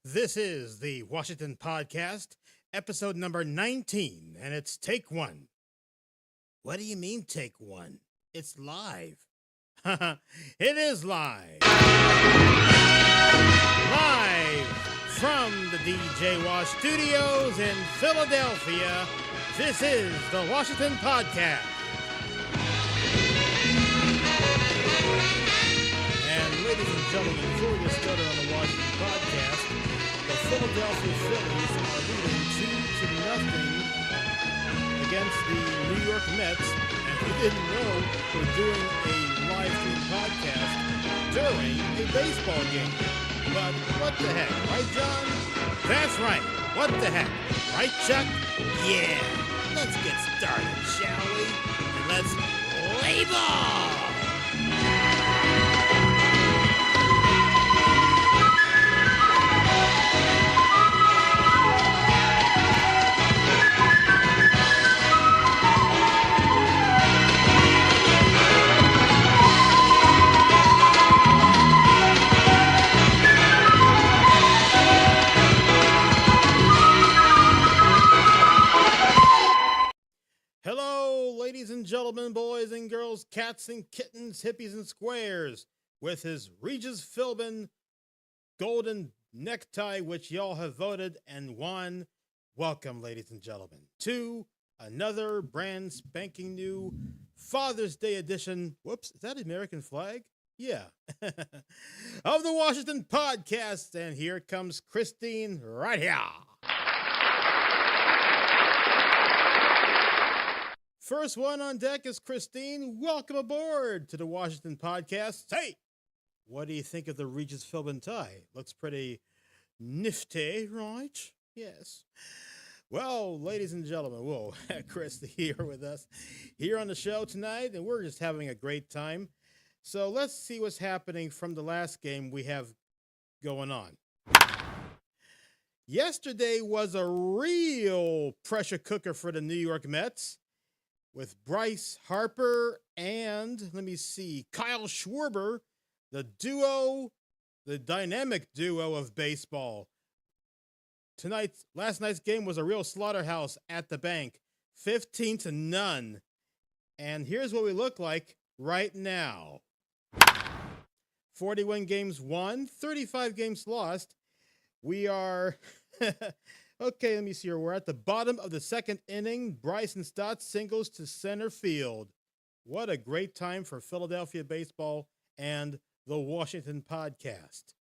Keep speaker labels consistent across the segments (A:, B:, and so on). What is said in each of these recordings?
A: This is the Washington Podcast, episode number 19, and it's take one. What do you mean, take one? It's live. It is live. Live from the DJ Wash Studios in Philadelphia, this is the Washington Podcast. And ladies and gentlemen, before we get started on the Washington Podcast, the Philadelphia Phillies are leading 2-0 against the New York Mets. And if you didn't know, we're doing a live stream podcast during a baseball game. But what the heck, right, John? That's right. What the heck? Right, Chuck? Yeah. Let's get started, shall we? And let's play ball! Hello, ladies and gentlemen, boys and girls, cats and kittens, hippies and squares, with his Regis Philbin golden necktie, which y'all have voted and won. Welcome, ladies and gentlemen, to another brand spanking new Father's Day edition. Whoops, is that American flag? Yeah. Of the Washington Podcast. And here comes Christine right here. First one on deck is Christine. Welcome aboard to the Washington Podcast. Hey, what do you think of the Regis Philbin tie? Looks pretty nifty, right? Yes. Well, ladies and gentlemen, we'll have Chris here with us here on the show tonight, and we're just having a great time. So let's see what's happening from the last game we have going on. Yesterday was a real pressure cooker for the New York Mets, with Bryce Harper and, Kyle Schwarber, the dynamic duo of baseball. Last night's game was a real slaughterhouse at the bank, 15-0. And here's what we look like right now. 41 games won, 35 games lost. We are... Okay, let me see here. We're at the bottom of the second inning. Bryson Stott singles to center field. What a great time for Philadelphia baseball and the Washington Podcast.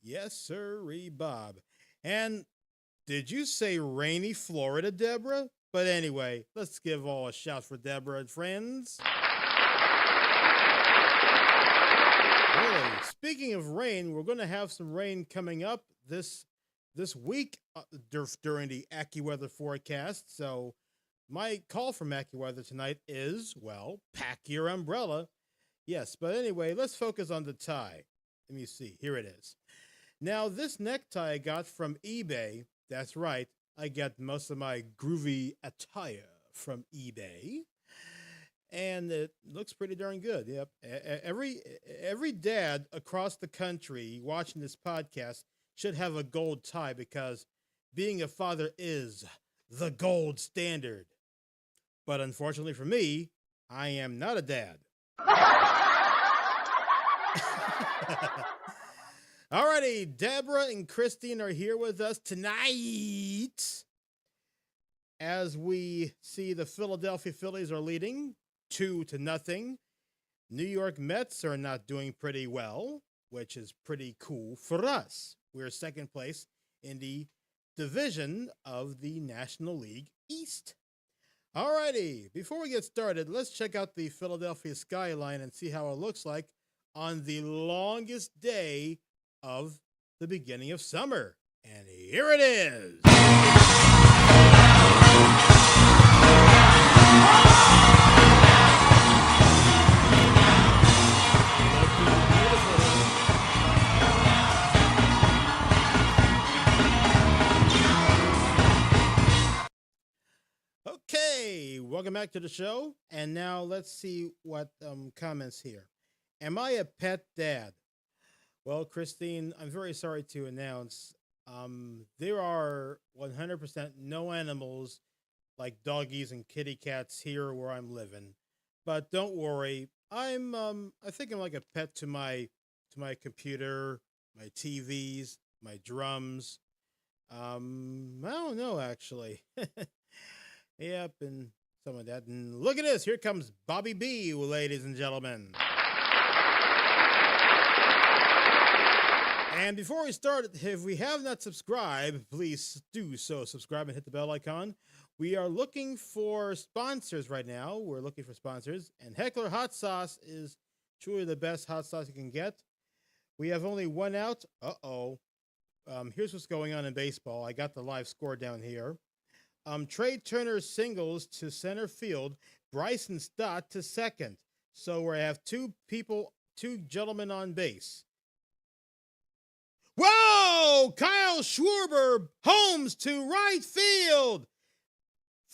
A: Yes, sirree, Bob. And did you say rainy Florida, Deborah? But anyway, let's give all a shout for Deborah and friends. Really, speaking of rain, we're going to have some rain coming up this week during the AccuWeather forecast. So my call from AccuWeather tonight is, well, pack your umbrella. Yes, but anyway, let's focus on the tie. Let me see. Here it is. Now, this necktie I got from eBay. That's right. I get most of my groovy attire from eBay. And it looks pretty darn good. Yep. Every dad across the country watching this podcast should have a gold tie, because being a father is the gold standard. But unfortunately for me, I am not a dad. Alrighty, Deborah and Christine are here with us tonight as we see the Philadelphia Phillies are leading 2-0. New York Mets are not doing pretty well, which is pretty cool for us. We're second place in the division of the National League East. Alrighty, before we get started, let's check out the Philadelphia skyline and see how it looks like on the longest day of the beginning of summer. And here it is. Okay, welcome back to the show. And now let's see what comments here. Am I a pet dad? Well, Christine, I'm very sorry to announce There are 100% no animals like doggies and kitty cats here where I'm living. But don't worry, I think I'm like a pet to my computer, my TVs, my drums. I don't know actually. Yep, and some of that. And look at this, here comes Bobby B, ladies and gentlemen. And before we start, if we have not subscribed, please do so. Subscribe and hit the bell icon. We are looking for sponsors right now. We're looking for sponsors. And Heckler Hot Sauce is truly the best hot sauce you can get. We have only one out. Here's what's going on in baseball. I got the live score down here. Trey Turner singles to center field. Bryson Stott to second. So we have two gentlemen on base. Whoa! Kyle Schwarber homes to right field.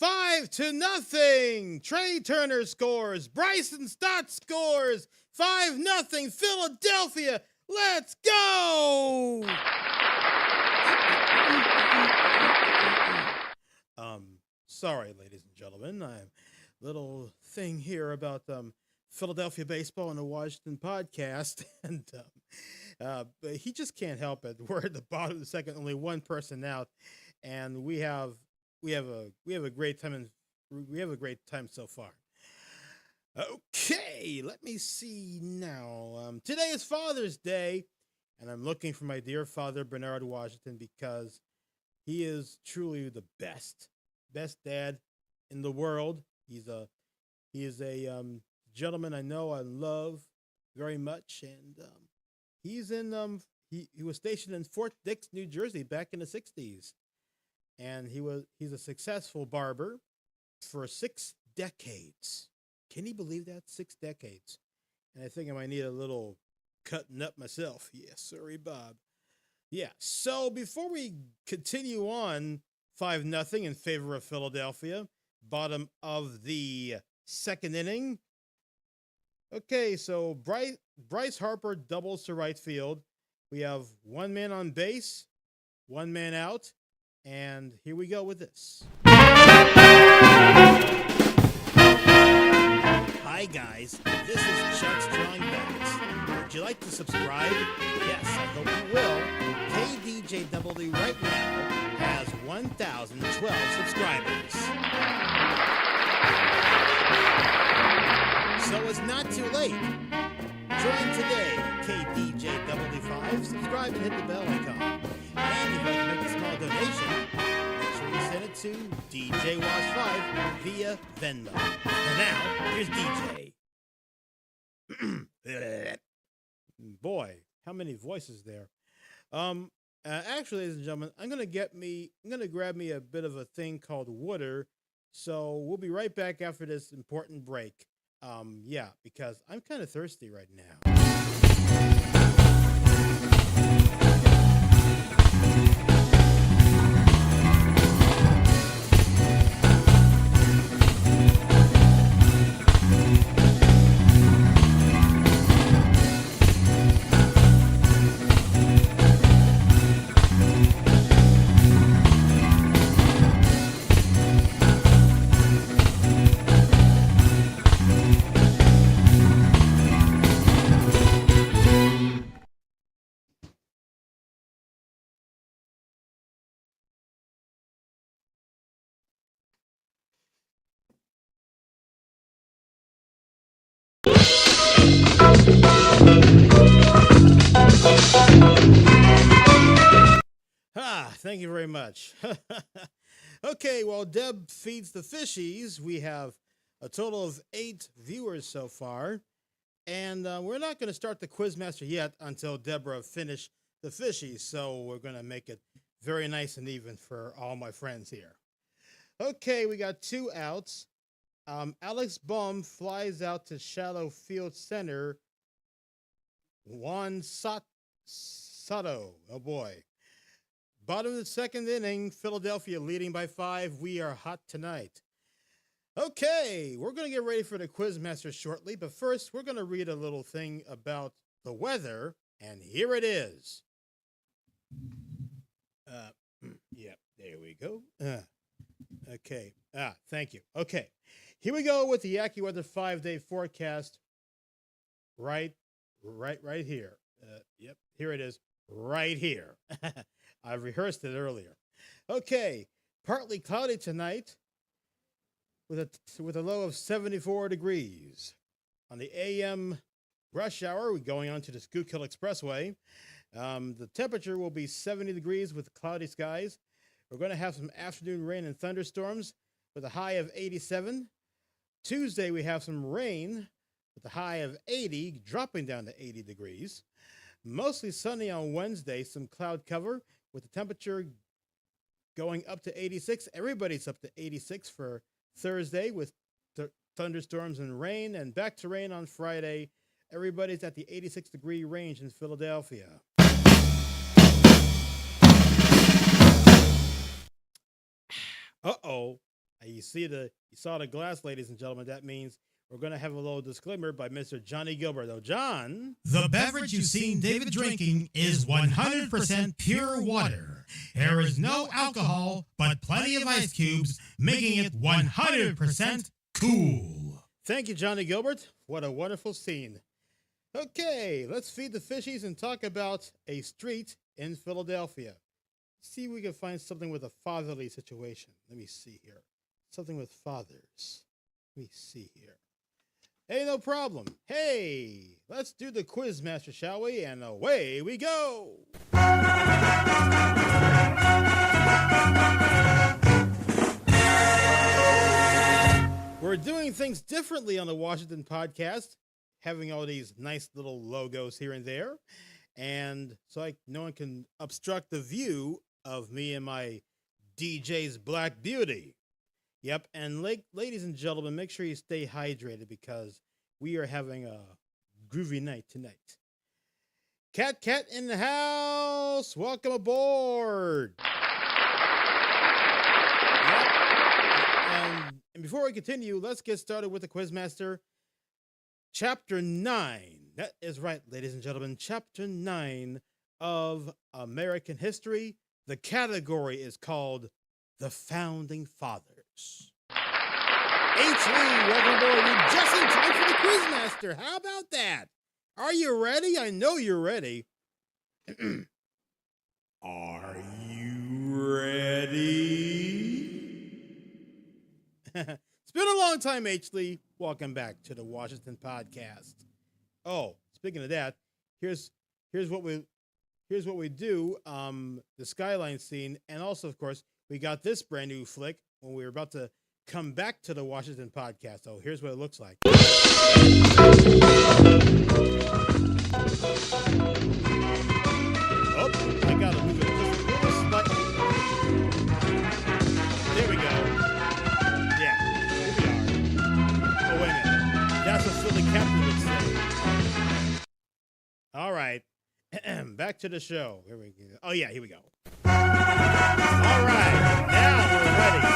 A: 5-0. Trey Turner scores. Bryson Stott scores. 5-0. Philadelphia. Let's go! Sorry, ladies and gentlemen. I'm little thing here about Philadelphia baseball and the Washington podcast, and but he just can't help it. We're at the bottom of the second, only one person out, and we have a great time, and we have a great time so far. Okay, let me see now. Today is Father's Day, and I'm looking for my dear father, Bernard Washington, because he is truly the best dad in the world. He is a gentleman I know I love very much, and he's in he was stationed in Fort Dix, New Jersey, back in the '60s, and he's a successful barber for 6 decades. Can you believe that? 6 decades. And I think I might need a little cutting up myself. Yes, sorry, Bob. Yeah. So before we continue on, 5-0 in favor of Philadelphia. Bottom of the second inning. Okay, so Bryce Harper doubles to right field. We have one man on base, one man out, and here we go with this. Hi guys, this is Chuck's Drawing Buckets. Would you like to subscribe? Yes, I hope you will. KDJW right now has 1,012 subscribers. So it's not too late. Join today, KDJW5. Subscribe and hit the bell icon. And if you'd like to make a small donation, make sure you send it to DJWash5 via Venmo. And now, here's DJ. Boy, how many voices there. Actually, ladies and gentlemen, I'm gonna grab me a bit of a thing called water. So we'll be right back after this important break. Yeah, because I'm kind of thirsty right now. Thank you very much. Okay, while Deb feeds the fishies, we have a total of 8 viewers so far. And we're not going to start the Quizmaster yet until Deborah finished the fishies. So we're going to make it very nice and even for all my friends here. Okay, we got 2 outs. Alex Baum flies out to shallow field center. Juan Soto. Oh, boy. Bottom of the second inning, Philadelphia leading by 5. We are hot tonight. Okay, we're going to get ready for the Quizmaster shortly, but first we're going to read a little thing about the weather, and here it is. Uh, yeah, there we go. Okay. Thank you. Okay. Here we go with the AccuWeather 5-day forecast. Right here. Yep, here it is. Right here. I rehearsed it earlier. Okay. Partly cloudy tonight with a low of 74 degrees. On the AM rush hour, we're going on to the Schuylkill Expressway. The temperature will be 70 degrees with cloudy skies. We're going to have some afternoon rain and thunderstorms with a high of 87. Tuesday, we have some rain with a high of 80, dropping down to 80 degrees. Mostly sunny on Wednesday, some cloud cover with the temperature going up to 86. Everybody's up to 86 for Thursday with thunderstorms and rain, and back to rain on Friday. Everybody's at the 86-degree range in Philadelphia. Uh-oh. You saw the glass, ladies and gentlemen. That means we're going to have a little disclaimer by Mr. Johnny Gilbert. Oh, John.
B: The beverage you've seen David drinking is 100% pure water. There is no alcohol, but plenty of ice cubes, making it 100% cool.
A: Thank you, Johnny Gilbert. What a wonderful scene. Okay, let's feed the fishies and talk about a street in Philadelphia. See if we can find something with a fatherly situation. Let me see here. Something with fathers. Let me see here. Hey, no problem. Hey, let's do the quiz master, shall we? And away we go. We're doing things differently on the Washington podcast, having all these nice little logos here and there. And so no one can obstruct the view of me and my DJ's Black Beauty. Yep, and ladies and gentlemen, make sure you stay hydrated because we are having a groovy night tonight. Cat in the house, welcome aboard. Yep. And before we continue, let's get started with the Quizmaster. Chapter 9. That is right, ladies and gentlemen. Chapter 9 of American History. The category is called The Founding Fathers. H. Lee, welcome aboard. You're just in time for the Quizmaster. How about that? Are you ready? I know you're ready. Are you ready? It's been a long time, H. Lee. Welcome back to the Washington podcast. Oh, speaking of that, here's what we do. The skyline scene, and also, of course, we got this brand new flick when we were about to come back to the Washington podcast. Oh, here's what it looks like. Oh, I gotta move it just a little slightly. There we go. Yeah, here we are. Oh, wait a minute. That's what Philly Captain would say. All right. Back to the show. Here we go. Oh, yeah, here we go. All right. Now we're ready.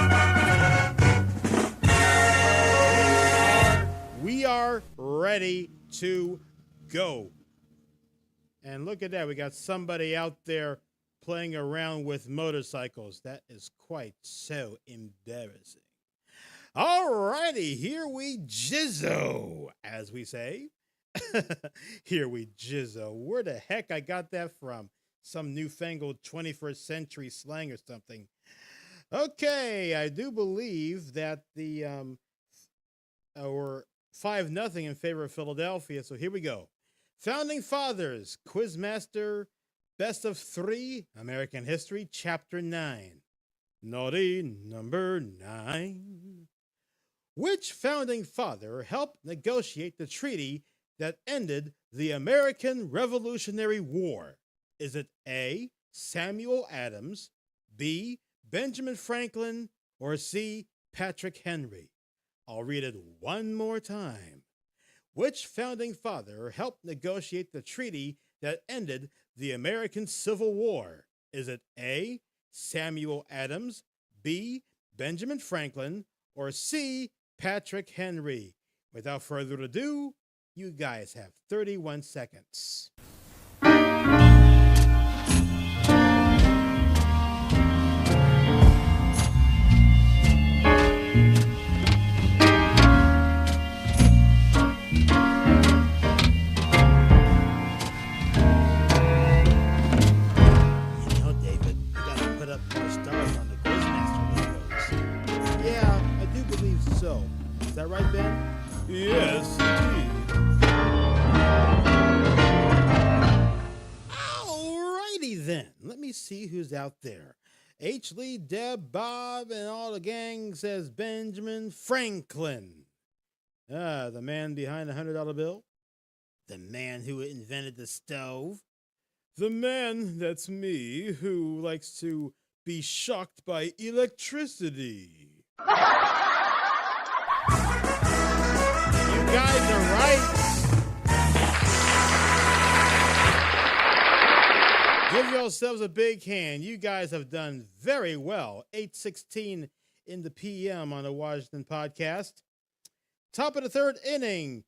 A: We are ready to go. And look at that. We got somebody out there playing around with motorcycles. That is quite so embarrassing. All righty. Here we jizzo, as we say. Here we jizzo. Where the heck I got that from? Some newfangled 21st century slang or something. Okay, I do believe that the we're 5-0 in favor of Philadelphia. So here we go. Founding Fathers, Quizmaster, Best of 3, American History, Chapter 9. Naughty number 9. Which founding father helped negotiate the treaty that ended the American Revolutionary War? Is it A, Samuel Adams, B, Benjamin Franklin, or C, Patrick Henry? I'll read it one more time. Which founding father helped negotiate the treaty that ended the American Civil War? Is it A, Samuel Adams, B, Benjamin Franklin, or C, Patrick Henry? Without further ado, you guys have 31 seconds. me see who's out there. H. Lee, Deb, Bob, and all the gang says Benjamin Franklin. The man behind the $100 bill. The man who invented the stove. The man, that's me, who likes to be shocked by electricity. You guys are right. Give yourselves a big hand. You guys have done very well. 8:16 in the PM on the Washington podcast. Top of the third inning.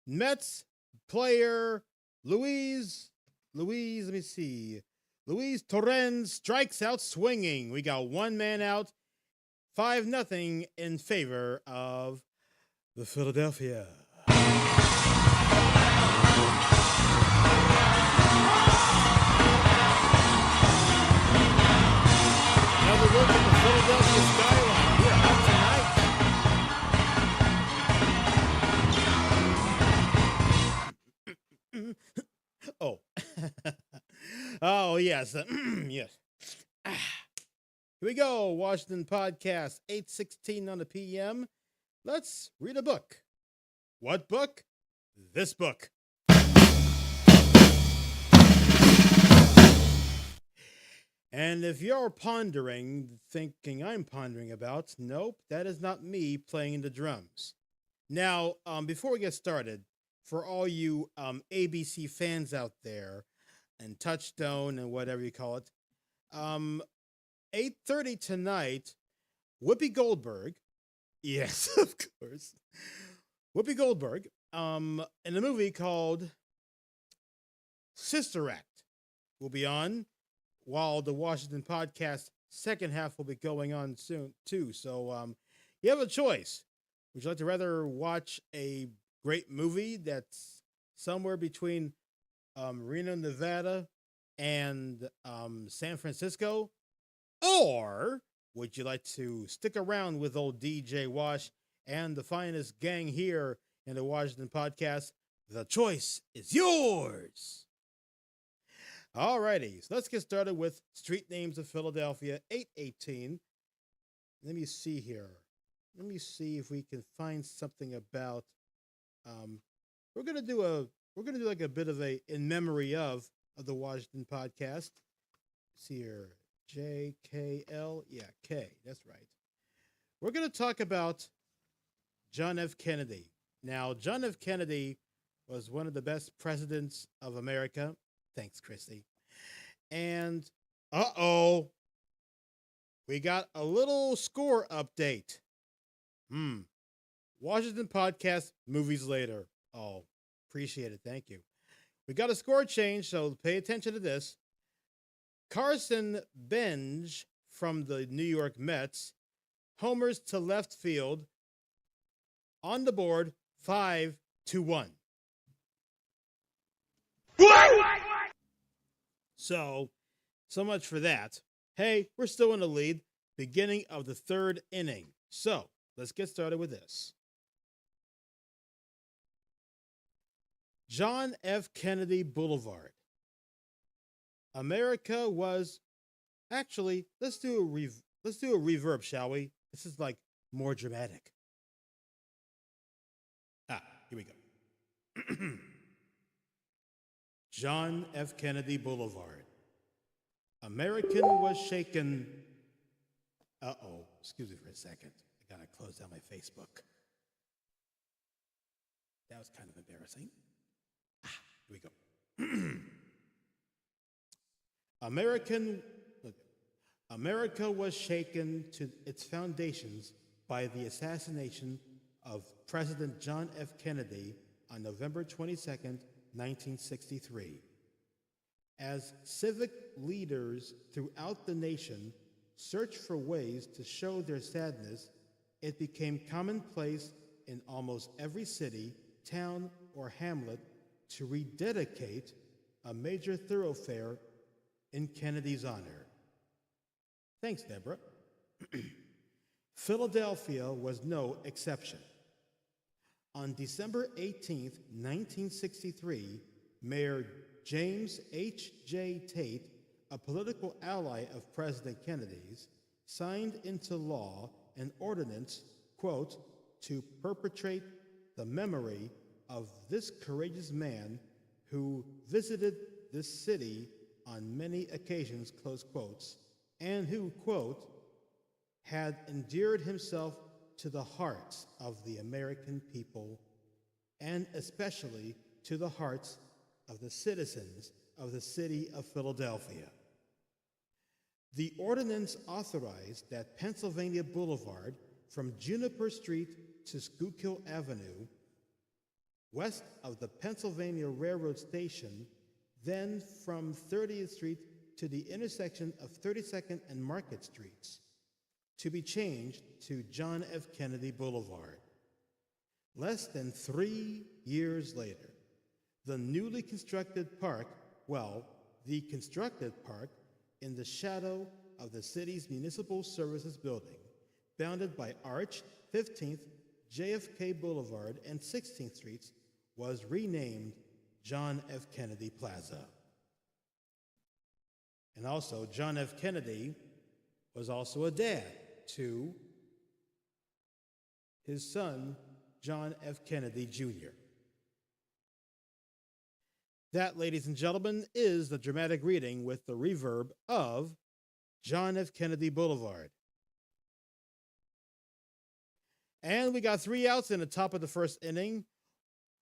A: Mets player Luis, let me see. Luis Torrens strikes out swinging. We got one man out. 5-0 in favor of the Philadelphia. Another look at the Philadelphia skyline. We're out tonight. Oh. Oh, yes. Yes. Here we go. Washington podcast, 8:16 on the PM. Let's read a book. What book? This book. And if you're pondering, thinking I'm pondering about, nope, that is not me playing the drums. Now, before we get started, for all you ABC fans out there, and Touchstone and whatever you call it, 8:30 tonight, Whoopi Goldberg, yes, of course, Whoopi Goldberg, in a movie called Sister Act, will be on, while the Washington podcast second half will be going on soon too. So you have a choice. Would you like to rather watch a great movie that's somewhere between Reno, Nevada, and San Francisco? Or would you like to stick around with old DJ Wash and the finest gang here in the Washington podcast? The choice is yours. All righty, so let's get started with Street Names of Philadelphia, 8:18. Let me see here. Let me see if we can find something about. We're gonna do like a bit of a in memory of the Washington podcast. Let's see here, JKL, yeah, K, that's right. We're gonna talk about John F. Kennedy. Now, John F. Kennedy was one of the best presidents of America. Thanks, Chrissy. And we got a little score update. Washington podcast, movies later. Oh, appreciate it. Thank you. We got a score change, so pay attention to this. Carson Benj from the New York Mets homers to left field on the board 5-1. So much for that. Hey, we're still in the lead. Beginning of the third inning. So let's get started with this. John F. Kennedy Boulevard. America was actually. Let's do a reverb, shall we? This is like more dramatic. Here we go. John F. Kennedy Boulevard. American was shaken. Excuse me for a second. I gotta close down my Facebook. That was kind of embarrassing. Here we go. America was shaken to its foundations by the assassination of President John F. Kennedy on November 22nd, 1963. As civic leaders throughout the nation searched for ways to show their sadness, it became commonplace in almost every city, town, or hamlet to rededicate a major thoroughfare in Kennedy's honor. Thanks, Deborah. Philadelphia was no exception. On December 18th, 1963, Mayor James H.J. Tate a political ally of President Kennedy's, signed into law an ordinance, quote, to perpetuate the memory of this courageous man who visited this city on many occasions, close quotes, and who, quote, had endeared himself to the hearts of the American people, and especially to the hearts of the citizens of the city of Philadelphia. The ordinance authorized that Pennsylvania Boulevard from Juniper Street to Schuylkill Avenue, west of the Pennsylvania Railroad Station, then from 30th Street to the intersection of 32nd and Market Streets, to be changed to John F. Kennedy Boulevard. Less than 3 years later, the newly constructed park, the constructed park in the shadow of the city's Municipal Services Building, bounded by Arch, 15th, JFK Boulevard, and 16th Streets, was renamed John F. Kennedy Plaza. And also, John F. Kennedy was also a dad to his son, John F. Kennedy Jr. That, ladies and gentlemen, is the dramatic reading with the reverb of John F. Kennedy Boulevard. And we got 3 outs in the top of the first inning.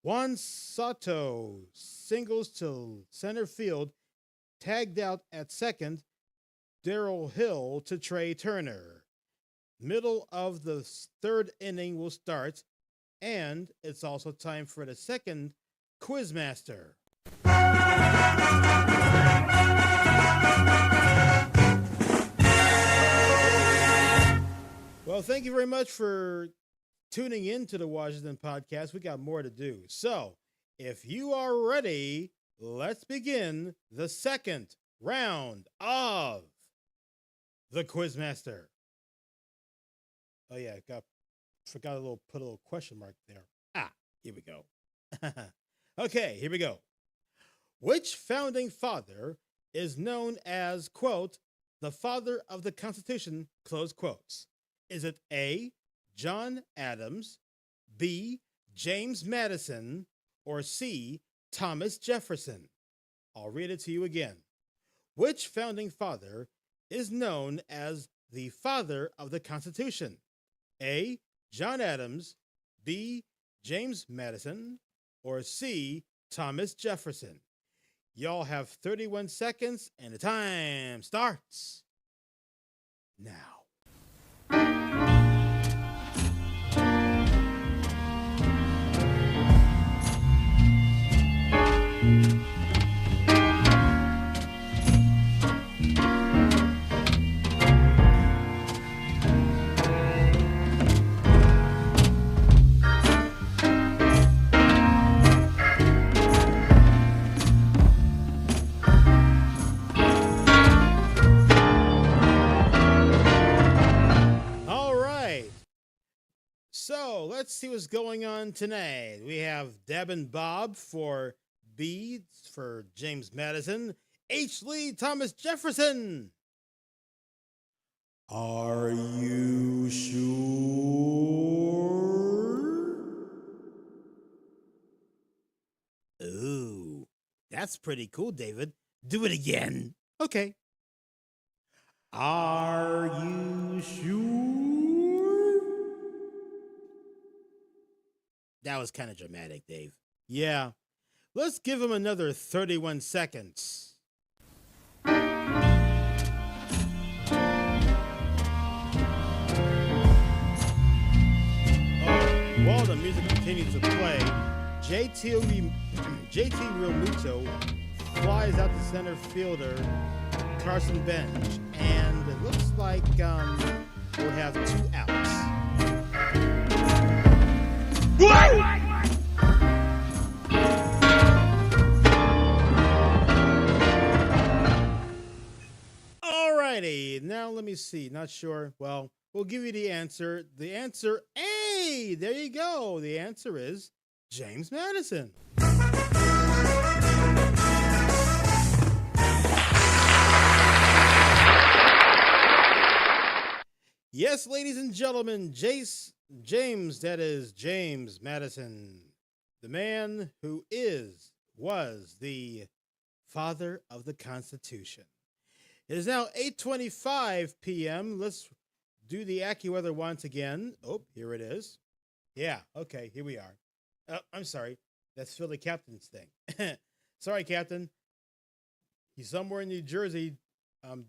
A: Juan Soto singles to center field, tagged out at second, Darrell Hill to Trey Turner. Middle of the third inning will start, and it's also time for the second Quizmaster. Well, thank you very much for tuning in to the Washington Podcast. We got more to do. So, if you are ready, let's begin the second round of the Quizmaster. Oh yeah, forgot put a little question mark there. Here we go. Okay, here we go. Which founding father is known as, quote, the father of the Constitution, close quotes? Is it A, John Adams, B, James Madison, or C, Thomas Jefferson? I'll read it to you again. Which founding father is known as the father of the Constitution? A, John Adams, B, James Madison, or C, Thomas Jefferson? Y'all have 31 seconds, and the time starts now. So let's see what's going on tonight. We have Deb and Bob for B, for James Madison. H. Lee Thomas Jefferson. Are you sure? Ooh, that's pretty cool, David. Do it again. Okay. Are you sure? That was kind of dramatic, Dave. Yeah. Let's give him another 31 seconds. While the music continues to play, JT Realmuto flies out to center fielder Carson Bench, and it looks like we'll have 2 outs. Alrighty, now let me see. Not sure. Well, we'll give you the answer. The answer A. There you go. The answer is James Madison. Yes, ladies and gentlemen, James, that is James Madison, the man who was the father of the Constitution. It is now 8:25 p.m. Let's do the AccuWeather once again. Oh, here it is. Yeah, okay, here we are. I'm sorry. That's Philly Captain's thing. Sorry, Captain. He's somewhere in New Jersey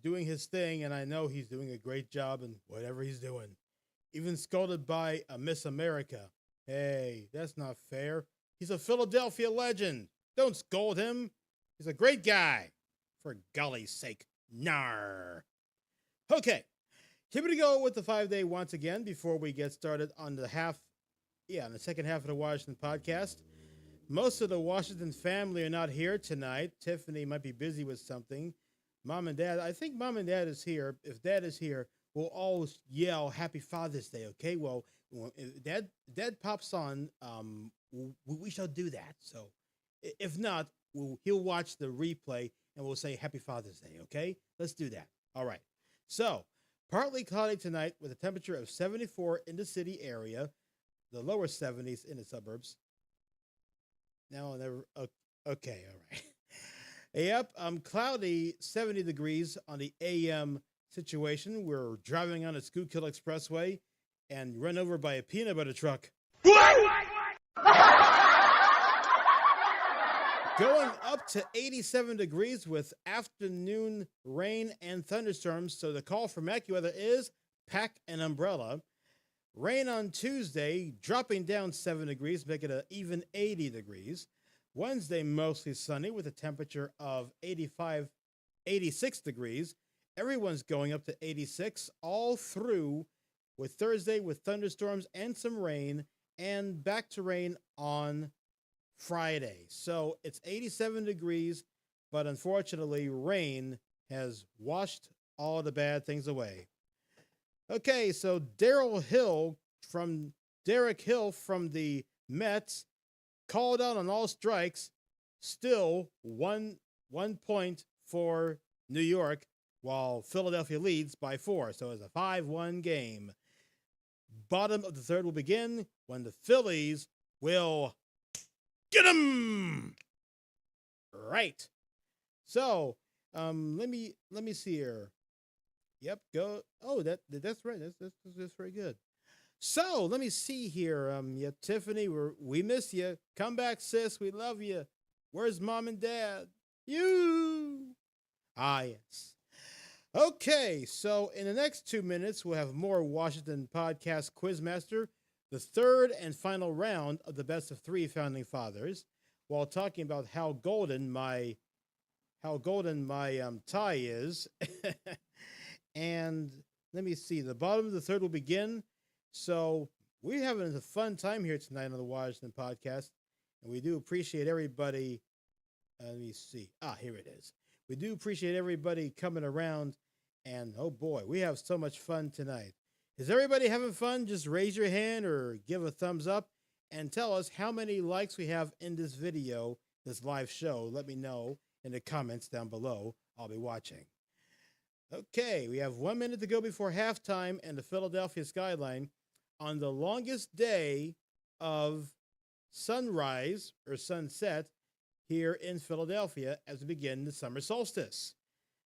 A: doing his thing, and I know he's doing a great job in whatever he's doing. Even scolded by a Miss America. Hey, that's not fair. He's a Philadelphia legend. Don't scold him. He's a great guy. For golly's sake. Nar. Okay. Here we go with the 5-day once again before we get started on the second half of the Washington podcast. Most of the Washington family are not here tonight. Tiffany might be busy with something. Mom and Dad, I think Mom and Dad is here. If Dad is here, we'll all yell Happy Father's Day, okay? Well, if Dad pops on, we shall do that. So if not, he'll watch the replay and we'll say Happy Father's Day, okay? Let's do that. All right. So, partly cloudy tonight with a temperature of 74 in the city area, the lower 70s in the suburbs. Now, okay, all right. Yep, cloudy, 70 degrees on the AM situation. We're driving on a Schuylkill Expressway and run over by a peanut butter truck. Going up to 87 degrees with afternoon rain and thunderstorms. So the call from AccuWeather is pack an umbrella. Rain on Tuesday, dropping down 7 degrees, making it an even 80 degrees. Wednesday, mostly sunny with a temperature of 86 degrees. Everyone's going up to 86 all through with Thursday with thunderstorms and some rain, and back to rain on Friday. So it's 87 degrees, but unfortunately, rain has washed all the bad things away. Okay, so Derek Hill from the Mets called out on all strikes. Still one point for New York, while Philadelphia leads by 4. So it's a 5-1 game. Bottom of the third will begin when the Phillies will get them right. So let me see here. Yep, go. Oh, that's right. That's very good. So let me see here. Yeah, Tiffany, we miss you. Come back, sis. We love you. Where's Mom and Dad? You. Ah, yes. Okay, so in the next 2 minutes, we'll have more Washington Podcast Quizmaster, the third and final round of the best of 3 founding fathers, while talking about how golden my tie is. And let me see, the bottom of the third will begin. So we're having a fun time here tonight on the Washington Podcast, and we do appreciate everybody. Let me see. Here it is. We do appreciate everybody coming around, and oh boy, we have so much fun tonight. Is everybody having fun? Just raise your hand or give a thumbs up and tell us how many likes we have in this video, this live show. Let me know in the comments down below. I'll be watching. Okay, we have 1 minute to go before halftime and the Philadelphia skyline on the longest day of sunrise or sunset here in Philadelphia as we begin the summer solstice.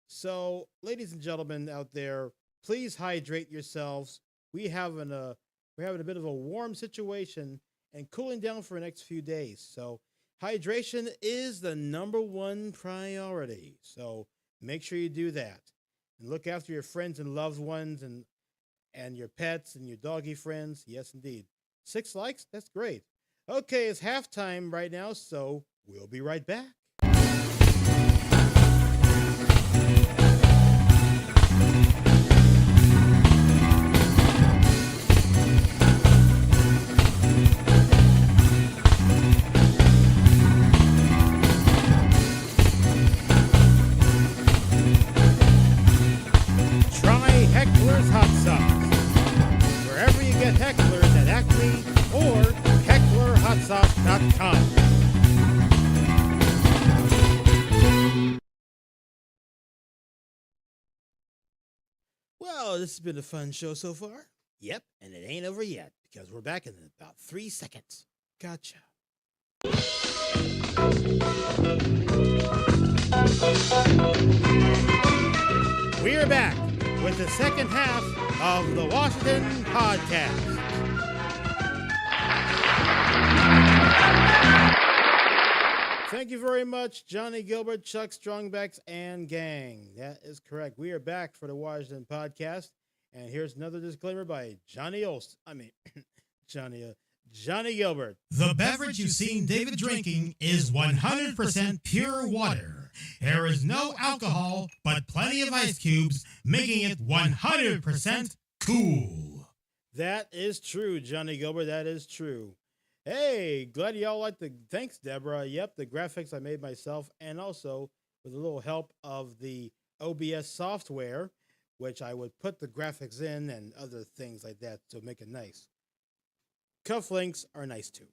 A: So, ladies and gentlemen out there, please hydrate yourselves. We're having a bit of a warm situation and cooling down for the next few days. So, hydration is the #1 priority. So, make sure you do that. And look after your friends and loved ones and your pets and your doggy friends. Yes, indeed. 6 likes? That's great. Okay, it's halftime right now, so we'll be right back. Heckler's Hot Sauce. Wherever you get Hecklers at Acme or HecklerHotSauce.com. Well, this has been a fun show so far. Yep, and it ain't over yet because we're back in about 3 seconds. Gotcha. We're back with the second half of the Washington Podcast. Thank you very much, Johnny Gilbert, Chuck Strongbacks, and gang. That is correct. We are back for the Washington Podcast, and here's another disclaimer by Johnny Gilbert.
B: The beverage you've seen David drinking is 100% pure water. There is no alcohol, but plenty of ice cubes, making it 100% cool.
A: That is true, Johnny Gilbert. That is true. Hey, glad y'all like thanks, Deborah. Yep, the graphics I made myself, and also with a little help of the OBS software, which I would put the graphics in and other things like that to make it nice. Cufflinks are nice too.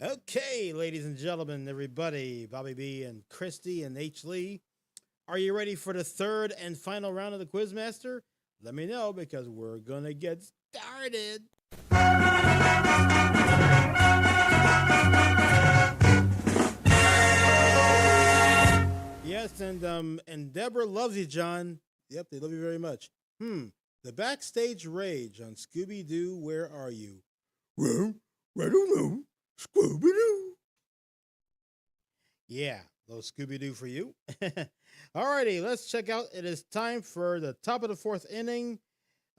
A: Okay, ladies and gentlemen, everybody, Bobby B and Christy and H. Lee, are you ready for the third and final round of the Quizmaster? Let me know because we're gonna get started. Yes, and Deborah loves you, John. Yep, they love you very much. The backstage rage on Scooby-Doo, Where Are You? Well, I don't know. Scooby-Doo. Yeah, little Scooby-Doo for you. Alrighty, let's check out. It is time for the top of the fourth inning.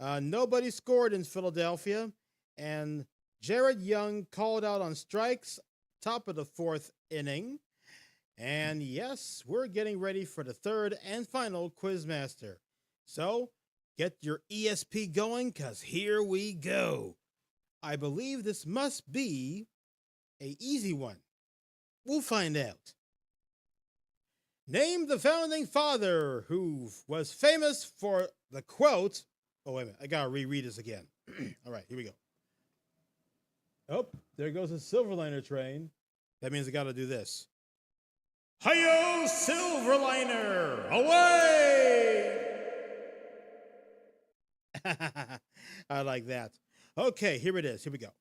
A: Nobody scored in Philadelphia, and Jared Young called out on strikes, top of the fourth inning. And yes, we're getting ready for the third and final Quizmaster. So, get your ESP going, because here we go. I believe this must be an easy one. We'll find out. Name the founding father who was famous for the quote. Oh, wait a minute. I got to reread this again. All right, here we go. Oh, there goes the Silverliner train. That means I got to do this. Hi-yo, Silverliner! Away! I like that. Okay, here it is. Here we go.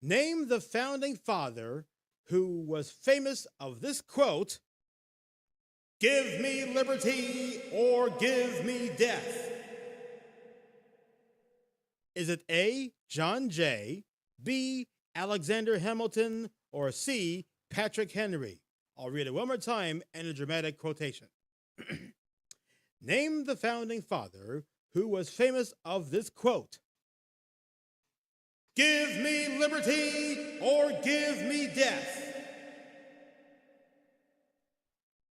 A: Name the founding father who was famous of this quote, "Give me liberty or give me death." Is it A, John Jay, B, Alexander Hamilton, or C, Patrick Henry? I'll read it one more time in a dramatic quotation. Name the founding father who was famous of this quote, "Give me liberty or give me death."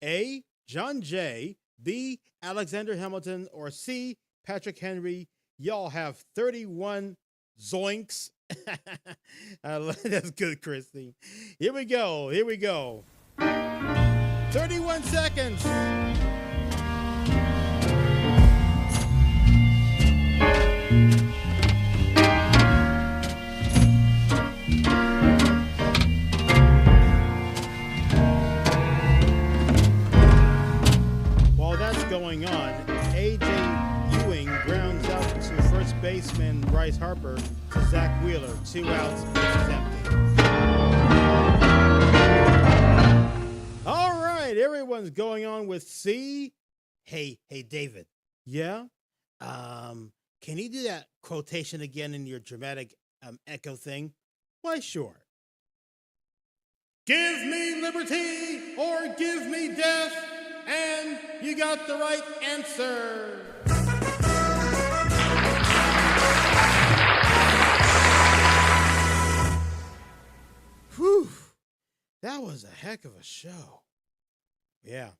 A: A, John Jay, B, Alexander Hamilton, or C, Patrick Henry. Y'all have 31 zoinks. That's good, Christy. Here we go. Here we go. 31 seconds. While that's going on, A.J. Ewing grounds out to first baseman Bryce Harper to Zach Wheeler. 2 outs, bases empty. All right, everyone's going on with C. Hey, David. Yeah? Can you do that quotation again in your dramatic echo thing? Why, sure. Give me liberty or give me death, and you got the right answer. Whew. That was a heck of a show. Yeah.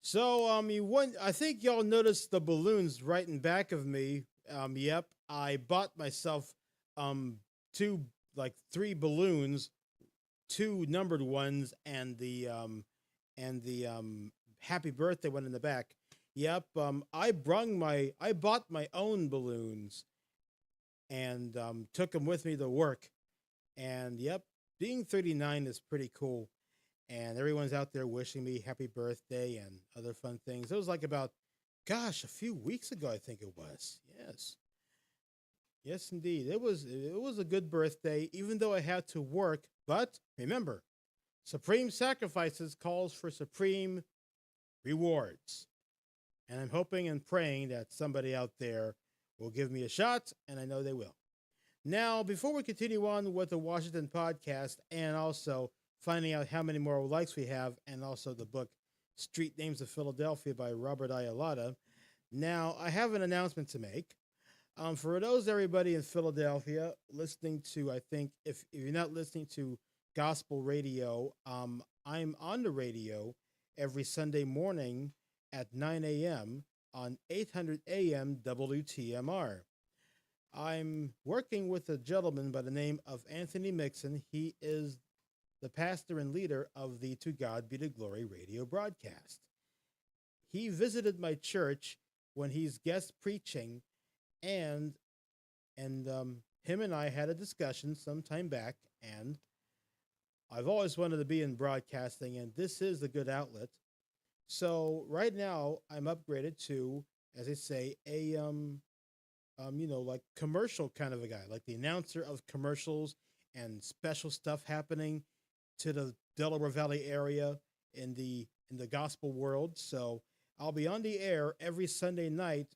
A: So, I think y'all noticed the balloons right in back of me. Yep. I bought myself, 3 balloons, 2 numbered ones, and the happy birthday one in the back. Yep. I bought my own balloons and, took them with me to work. And yep, being 39 is pretty cool. And everyone's out there wishing me happy birthday and other fun things. It was like about gosh, a few weeks ago, I think it was. Yes. Yes, indeed. It was a good birthday, even though I had to work. But remember, supreme sacrifices calls for supreme rewards. And I'm hoping and praying that somebody out there will give me a shot, and I know they will. Now, before we continue on with the Washington podcast and also finding out how many more likes we have, and also the book Street Names of Philadelphia by Robert Ialata, now I have an announcement to make. For those everybody in Philadelphia listening to, I think if you're not listening to gospel radio, I'm on the radio every Sunday morning at 9 a.m. on 800 a.m. WTMR. I'm working with a gentleman by the name of Anthony Mixon. He is the pastor and leader of the To God Be the Glory radio broadcast. He visited my church when he's guest preaching, and him and I had a discussion some time back, and I've always wanted to be in broadcasting, and this is a good outlet. So right now I'm upgraded to, as I say, a like commercial kind of a guy, like the announcer of commercials and special stuff happening to the Delaware Valley area in the gospel world. So I'll be on the air every Sunday night.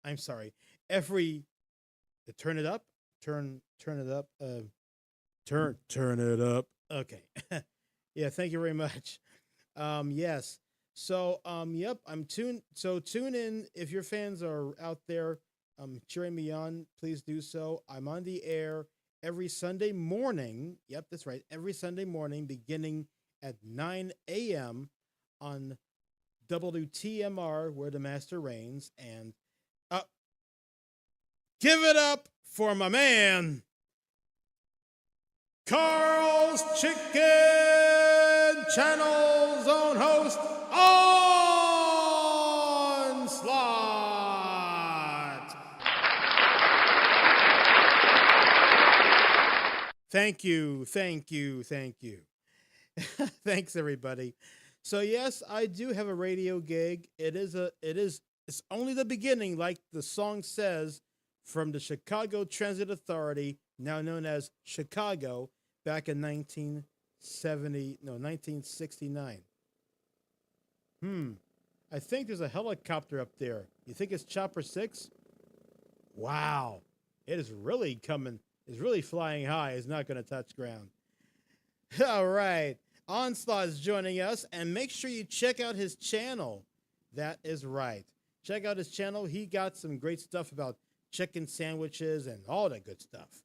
A: I'm sorry, turn it up, turn it up, turn it up. Okay, yeah, thank you very much. Yes. So yep, I'm tuned. So tune in if your fans are out there cheering me on. Please do so. I'm on the air every Sunday morning. Yep, that's right. Every Sunday morning, beginning at 9 a.m. on WTMR, where the master reigns. And give it up for my man, Carl's Chicken Channel's own host, Onslaught. Thank you. Thanks, everybody. So yes, I do have a radio gig. It's only the beginning, like the song says, from the Chicago Transit Authority, now known as Chicago, back in 1969. I think there's a helicopter up there. You think it's Chopper 6? Wow. It is really coming. It's really flying high. It's not going to touch ground. All right. Onslaught is joining us, and make sure you check out his channel. That is right. Check out his channel. He got some great stuff about chicken sandwiches and all that good stuff.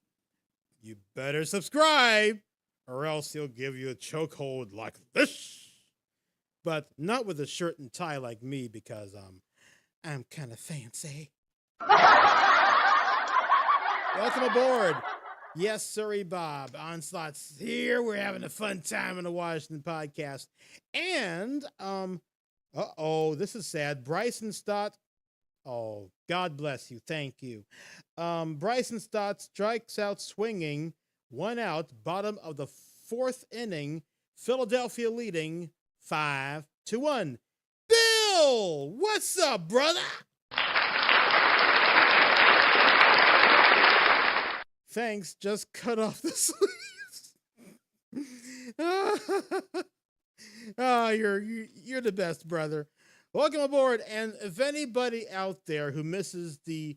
A: You better subscribe, or else he'll give you a chokehold like this. But not with a shirt and tie like me, because I'm kind of fancy. Welcome aboard. Yes, sirree, Bob. Onslaught's here. We're having a fun time on the Washington podcast. And, this is sad. Bryson Stott. Oh, God bless you. Thank you. Bryson Stott strikes out swinging, 1 out, bottom of the 4th inning. Philadelphia leading 5-1. Bill, what's up, brother? Thanks, just cut off the sleeves. You're the best, brother. Welcome aboard. And if anybody out there who misses the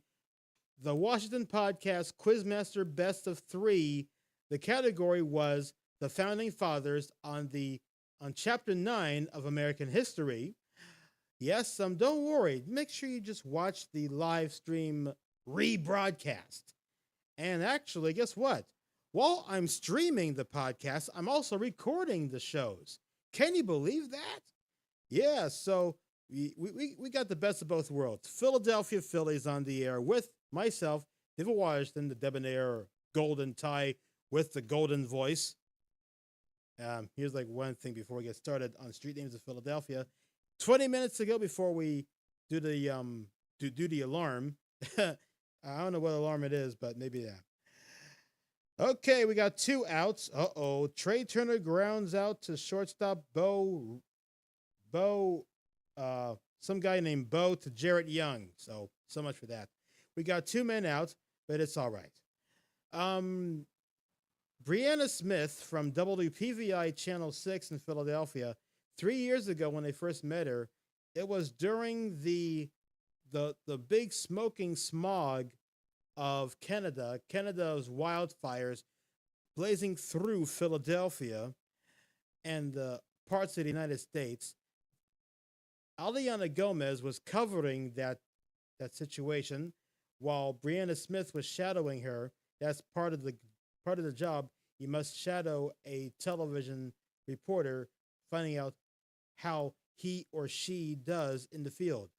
A: Washington Podcast Quizmaster Best of 3, the category was the Founding Fathers on Chapter 9 of American History. Yes, don't worry. Make sure you just watch the live stream rebroadcast. And actually, guess what? While I'm streaming the podcast, I'm also recording the shows. Can you believe that? Yeah, so we got the best of both worlds. Philadelphia Phillies on the air with myself, David Washington, the debonair golden tie with the golden voice. Here's like one thing before we get started on Street Names of Philadelphia. 20 minutes ago, before we do the do the alarm. I don't know what alarm it is, but maybe that. Okay, we got 2 outs. Trey Turner grounds out to shortstop Bo some guy named Bo to Jarrett Young. So much for that. We got 2 men out, but it's all right. Brianna Smith from WPVI Channel 6 in Philadelphia, 3 years ago when they first met her, it was during the big smoking smog of Canada's wildfires blazing through Philadelphia and parts of the United States. Aliana Gomez was covering that situation while Brianna Smith was shadowing her. That's part of the job. You must shadow a television reporter, finding out how he or she does in the field.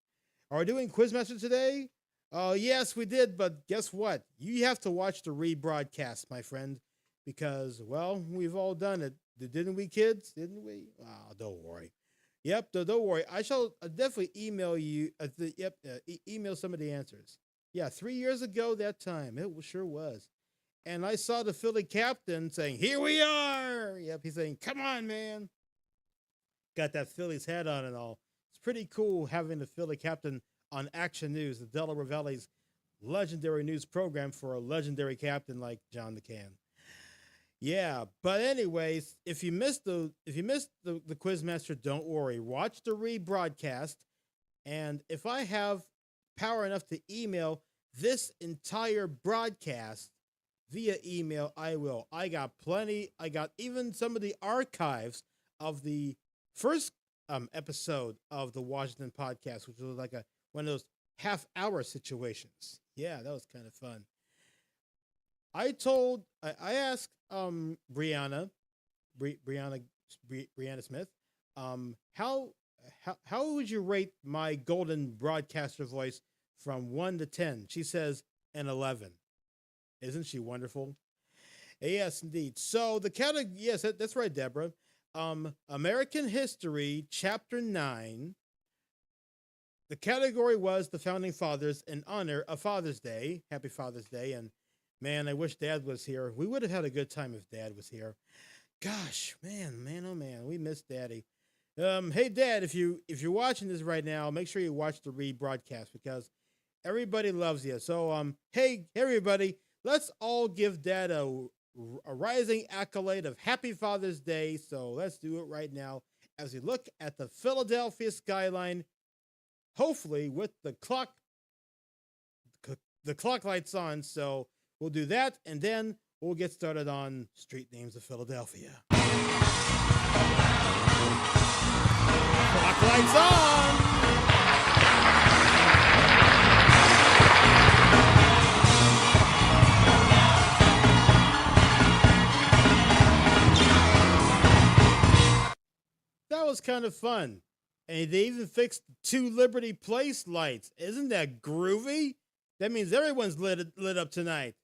A: Are we doing Quizmaster today? Yes, we did, but guess what? You have to watch the rebroadcast, my friend, because, well, we've all done it. Didn't we, kids? Didn't we? Oh, don't worry. Yep, don't worry. I shall definitely email you. Email some of the answers. Yeah, 3 years ago that time. It sure was. And I saw the Philly captain saying, "Here we are." Yep, he's saying, "Come on, man." Got that Phillies hat on and all. It's pretty cool having the Philly captain on Action News, the Delaware Valley's legendary news program for a legendary captain like John McCann. Yeah, but anyways, if you missed the Quizmaster, don't worry. Watch the rebroadcast, and if I have power enough to email this entire broadcast via email, I will. I got plenty. I got even some of the archives of the first episode of the Washington podcast, which was like one of those half-hour situations. Yeah, that was kind of fun. I asked Brianna Smith, how would you rate my golden broadcaster voice from 1 to 10? She says an 11. Isn't she wonderful? Yes, indeed. So the category, yes, that's right, Deborah. American History, Chapter 9. The category was the Founding Fathers in honor of Father's Day. Happy Father's Day. And man, I wish Dad was here. We would have had a good time if Dad was here. Gosh, man, oh man, we miss Daddy. Hey Dad, if you're watching this right now, make sure you watch the rebroadcast because everybody loves you. So hey everybody, let's all give Dad a rising accolade of Happy Father's Day. So let's do it right now as we look at the Philadelphia skyline, hopefully with the clock lights on. So we'll do that, and then we'll get started on street names of Philadelphia. Clock lights on! That was kind of fun. And they even fixed 2 Liberty Place lights. Isn't that groovy? That means everyone's lit up tonight.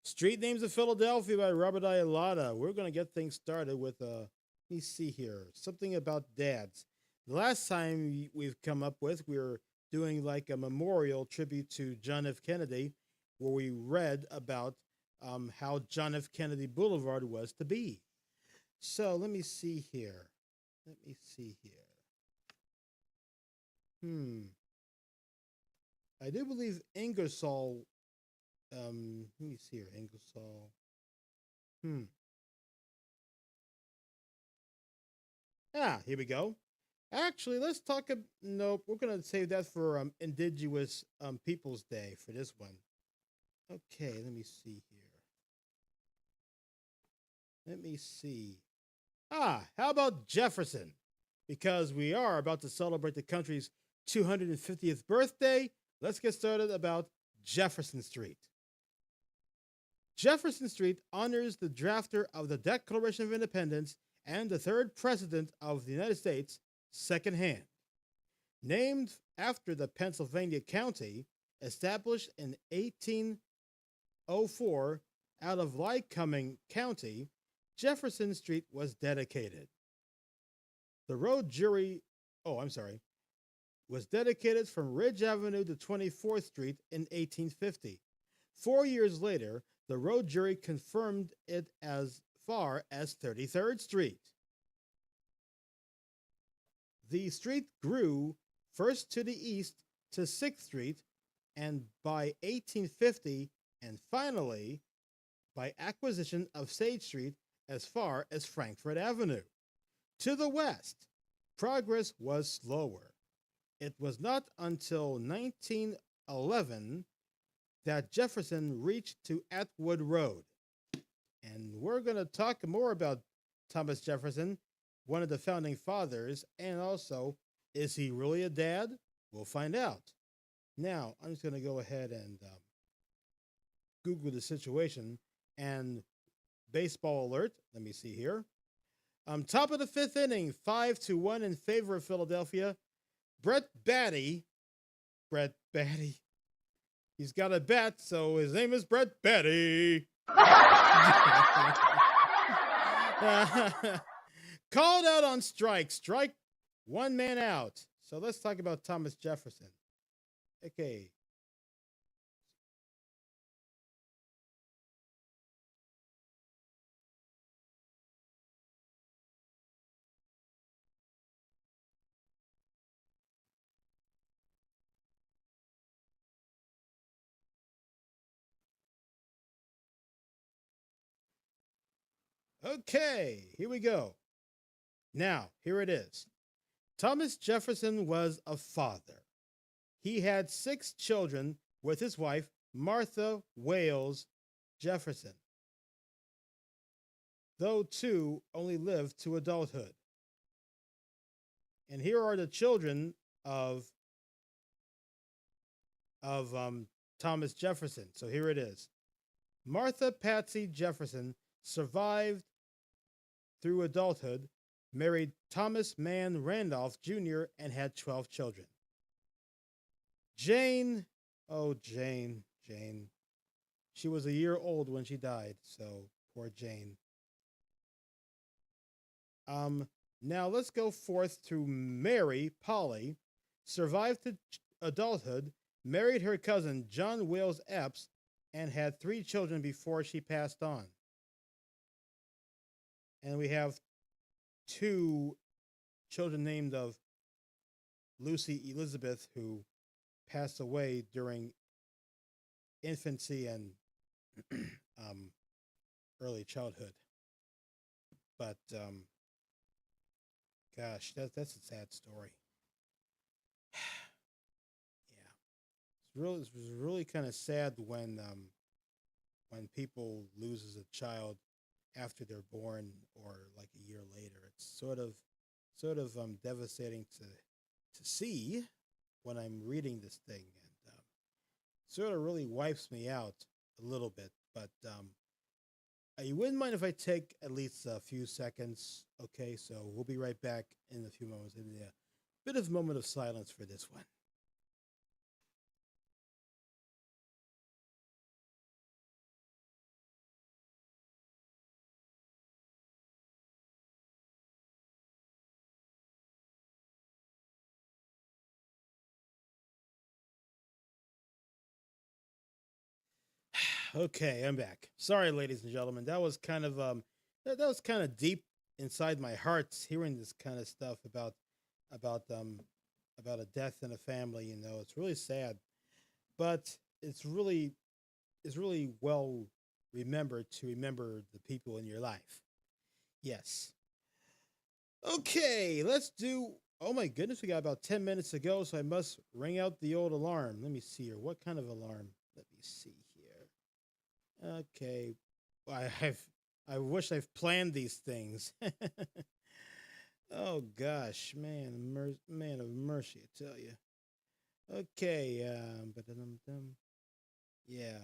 A: Street Names of Philadelphia by Robert Ayalada. We're going to get things started with, let me see here, something about dads. The last time we've come up with, we were doing like a memorial tribute to John F. Kennedy, where we read about how John F. Kennedy Boulevard was to be. So let me see here. I do believe Ingersoll. Let me see here. Ingersoll. Here we go. Actually, let's talk. Nope, we're gonna save that for Indigenous Peoples Day for this one. Okay, let me see here. Let me see. How about Jefferson? Because we are about to celebrate the country's 250th birthday, let's get started about Jefferson Street. Jefferson Street honors the drafter of the Declaration of Independence and the 3rd President of the United States secondhand. Named after the Pennsylvania county, established in 1804 out of Lycoming County, Jefferson Street was dedicated. The road jury, was dedicated from Ridge Avenue to 24th Street in 1850. 4 years later, the road jury confirmed it as far as 33rd Street. The street grew first to the east to 6th Street, and by 1850, and finally by acquisition of Sage Street as far as Frankfort Avenue. To the west, progress was slower. It was not until 1911 that Jefferson reached to Atwood Road. And we're going to talk more about Thomas Jefferson, one of the founding fathers, and also, is he really a dad? We'll find out. Now, I'm just going to go ahead and Google the situation. And baseball alert, let me see here. Top of the 5th inning, 5-1 in favor of Philadelphia. Brett Batty, he's got a bat, so his name is Brett Batty. Called out on strike, one man out. So let's talk about Thomas Jefferson. Okay. Okay, here we go. Now, here it is. Thomas Jefferson was a father. He had 6 children with his wife, Martha Wales Jefferson, though 2 only lived to adulthood. And here are the children of Thomas Jefferson. So here it is. Martha Patsy Jefferson survived through adulthood, married Thomas Mann Randolph Jr., and had 12 children. Jane. She was a year old when she died, so poor Jane. Now let's go forth to Mary Polly, survived to adulthood, married her cousin John Wales Epps, and had 3 children before she passed on. And we have 2 children named of Lucy Elizabeth, who passed away during infancy and early childhood. But gosh, that's a sad story. Yeah, it was really kind of sad when people loses a child after they're born or like a year later. It's sort of devastating to see when I'm reading this thing, and sort of really wipes me out a little bit. But you wouldn't mind if I take at least a few seconds, okay? So we'll be right back in a few moments. In a bit of a moment of silence for this one. Okay, I'm back. Sorry, ladies and gentlemen. That was kind of that was kind of deep inside my heart, hearing this kind of stuff about a death in a family. You know, it's really sad, but it's really well remembered to remember the people in your life. Yes. Okay, let's do. Oh my goodness, we got about 10 minutes to go, so I must ring out the old alarm. Let me see here. What kind of alarm? Let me see here. Okay, I wish I've planned these things. Oh gosh, man of mercy, I tell you. Okay, but yeah.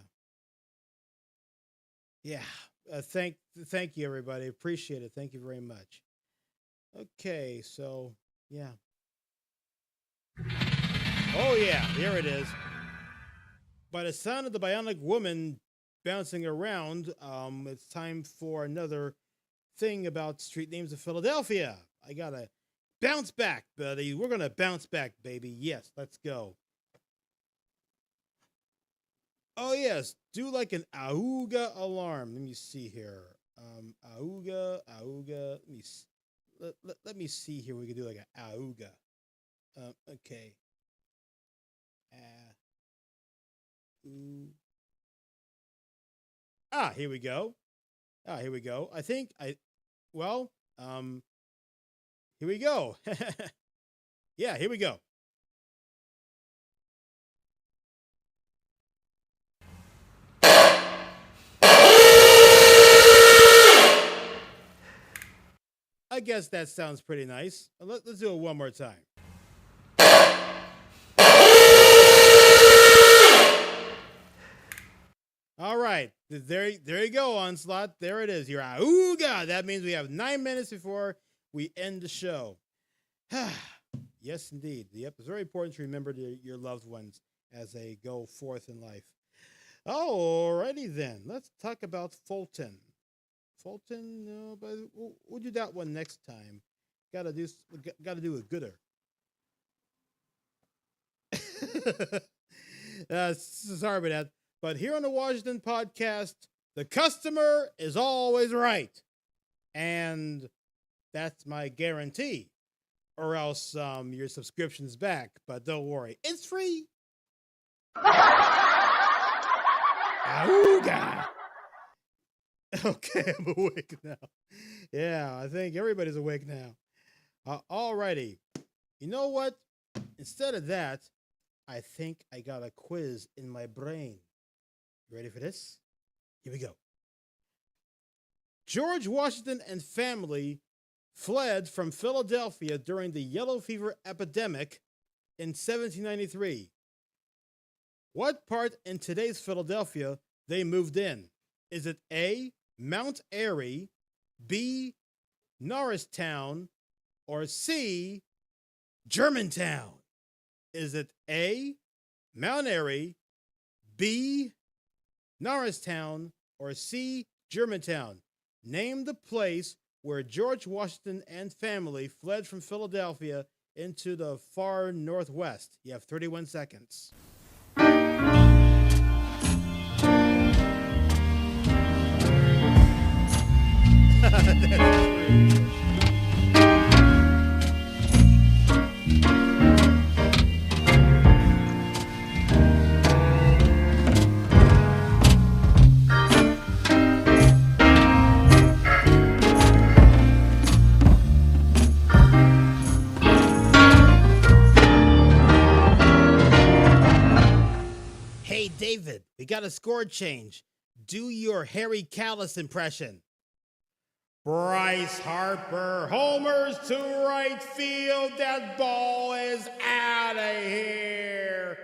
A: Thank you, everybody. Appreciate it. Thank you very much. Okay, so yeah. Oh yeah, here it is. By the sound of the Bionic Woman bouncing around, it's time for another thing about street names of Philadelphia. I gotta bounce back, buddy. We're gonna bounce back, baby. Yes, let's go. Oh yes, do like an auga alarm. Let me see here. Auga, auga. Let me see here. We can do like a auga. Okay. Ooh. Here we go. Here we go. I think well, here we go. Yeah, here we go. I guess that sounds pretty nice. Let's do it one more time. All right, there you go, Onslaught. There it is. Your auga. That means we have 9 minutes before we end the show. Yes, indeed. Yep, it's very important to remember your loved ones as they go forth in life. Alrighty then, let's talk about Fulton. Fulton, no, but we'll do that one next time. Gotta do a gooder. Sorry about that. But here on the Washington podcast, the customer is always right. And that's my guarantee. Or else your subscription's back. But don't worry, it's free. Auga. Okay, I'm awake now. Yeah, I think everybody's awake now. Alrighty. You know what? Instead of that, I think I got a quiz in my brain. You ready for this? Here we go. George Washington and family fled from Philadelphia during the yellow fever epidemic in 1793. What part in today's Philadelphia they moved in? Is it A, Mount Airy, B, Norristown, or C, Germantown? Is it A, Mount Airy, B, Norristown, or C, Germantown? Name the place where George Washington and family fled from Philadelphia into the far northwest. You have 31 seconds. Hey, David, we got a score change. Do your Harry Callis impression. Bryce Harper homers to right field. That ball is out of here.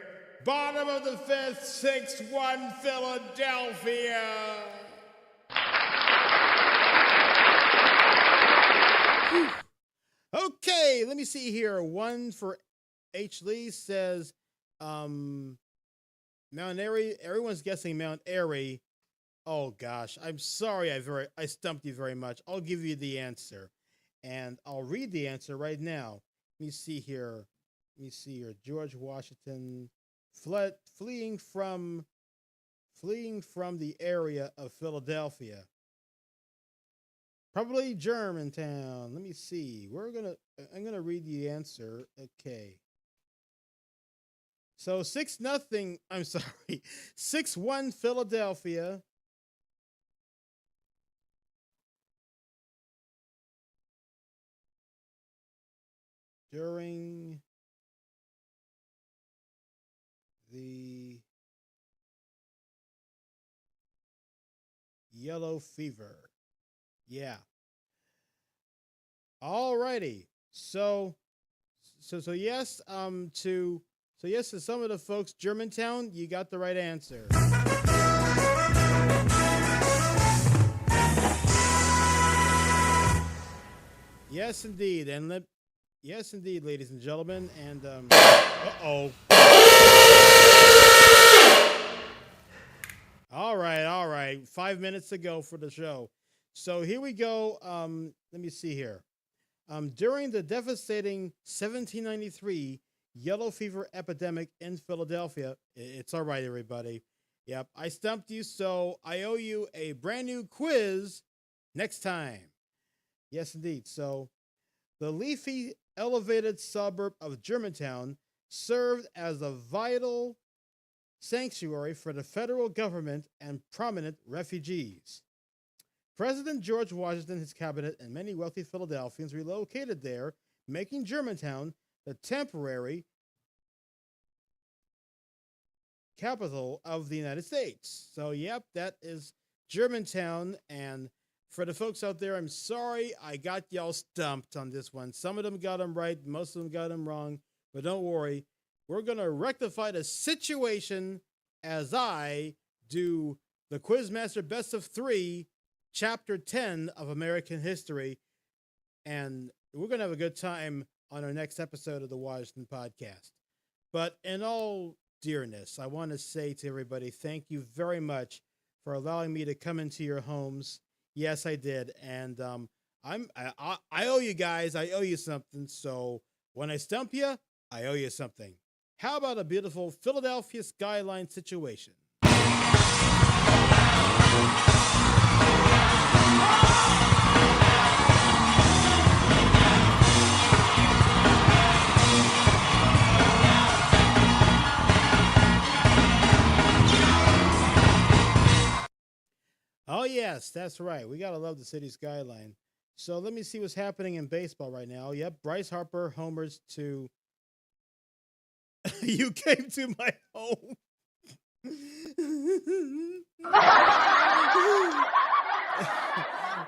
A: Bottom of the fifth, 6-1 Philadelphia. Whew. Okay, let me see here. One for H. Lee says Mount Airy. Everyone's guessing Mount Airy. Oh gosh, I'm sorry I stumped you very much. I'll give you the answer. And I'll read the answer right now. Let me see here. George Washington fleeing from the area of Philadelphia. Probably Germantown. Let me see. I'm gonna read the answer. Okay. So 6-0. I'm sorry. 6-1 Philadelphia. During the yellow fever. Yeah. All righty. So yes, yes to some of the folks, Germantown, you got the right answer. Yes, indeed. Yes, indeed, ladies and gentlemen. And uh-oh. All right. 5 minutes to go for the show. So here we go. Let me see here. During the devastating 1793 yellow fever epidemic in Philadelphia, it's all right, everybody. Yep, I stumped you, so I owe you a brand new quiz next time. Yes, indeed. So, the leafy, elevated suburb of Germantown served as a vital sanctuary for the federal government and prominent refugees. President George Washington, his cabinet, and many wealthy Philadelphians relocated there, making Germantown the temporary capital of the United States. So, yep, that is Germantown. And for the folks out there, I'm sorry I got y'all stumped on this one. Some of them got them right, most of them got them wrong. But don't worry, we're going to rectify the situation as I do the Quizmaster Best of 3, Chapter 10 of American History. And we're going to have a good time on our next episode of the Washington Podcast. But in all dearness, I want to say to everybody, thank you very much for allowing me to come into your homes. Yes, I did. And I owe you guys. I owe you something. So when I stump you, I owe you something. How about a beautiful Philadelphia skyline situation? Oh, yes, that's right. We got to love the city skyline. So let me see what's happening in baseball right now. Yep, Bryce Harper homers to... You came to my home.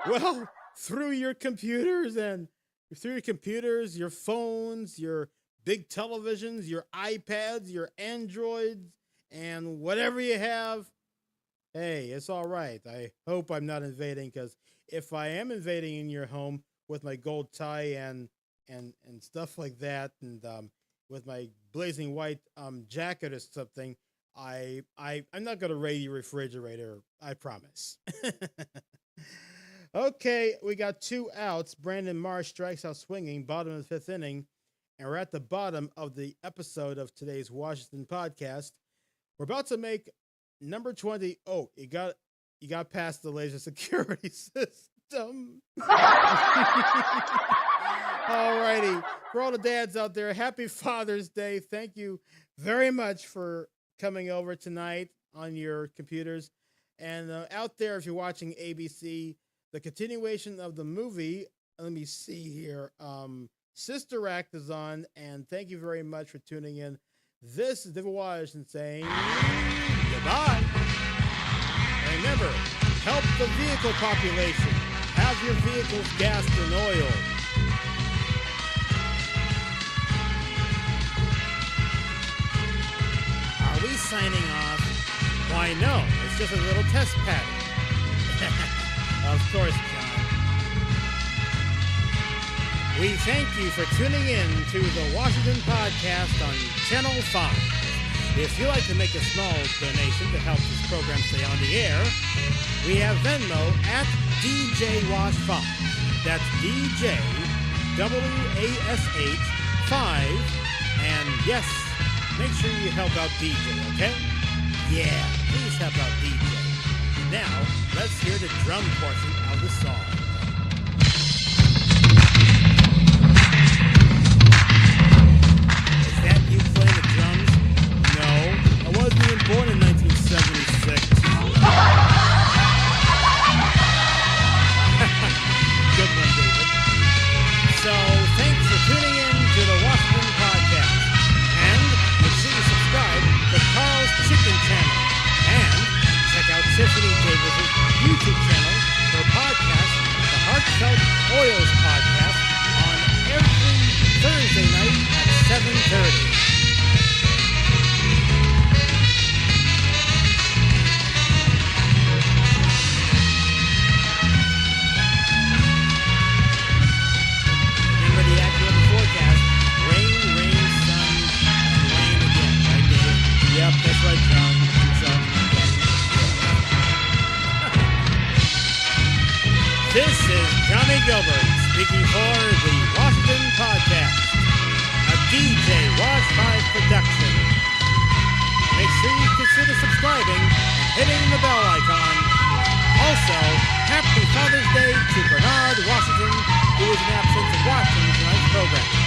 A: Well, through your computers, your phones, your big televisions, your iPads, your Androids, and whatever you have. Hey, it's all right. I hope I'm not invading, because if I am invading in your home with my gold tie and stuff like that, and with my blazing white jacket or something, I'm not going to raid your refrigerator. I promise. Okay, we got 2 outs. Brandon Marsh strikes out swinging, bottom of the 5th inning, and we're at the bottom of the episode of today's Washington Podcast. We're about to make number 20. Oh, you got past the laser security system. Alrighty. For all the dads out there, happy Father's Day. Thank you very much for coming over tonight on your computers. And out there, if you're watching ABC, the continuation of the movie, let me see here, Sister Act is on, and thank you very much for tuning in. This is David Washington saying goodbye. And remember, help the vehicle population. Have your vehicles gassed and oiled. Are we signing off? Why, no. It's just a little test pattern. Of course, John. We thank you for tuning in to the Washington Podcast on Channel 5. If you'd like to make a small donation to help this program stay on the air, we have Venmo at DJWash5. That's DJWASH5. And yes, make sure you help out DJ, okay? Yeah, please help out DJ. Now, let's hear the drum portion of the song. Is that you playing the drums? No, I wasn't even born in 1976. Good one, David. So, thanks for tuning in to the Washington Podcast. And make sure you subscribe to Carl's Chicken Channel. And check out Tiffany Davis' YouTube channel for podcasts, the Heartfelt Oils podcast, on every Thursday night at 7:30. Remember the accurate forecast: rain, rain, sun, and rain again. Right, Dave? Yep, that's right, John. This is Johnny Gilbert speaking for the Washington Podcast, a DJ Wash 5 production. Make sure you consider subscribing and hitting the bell icon. Also, happy Father's Wednesday to Bernard Washington, who was in absence of watching tonight's program.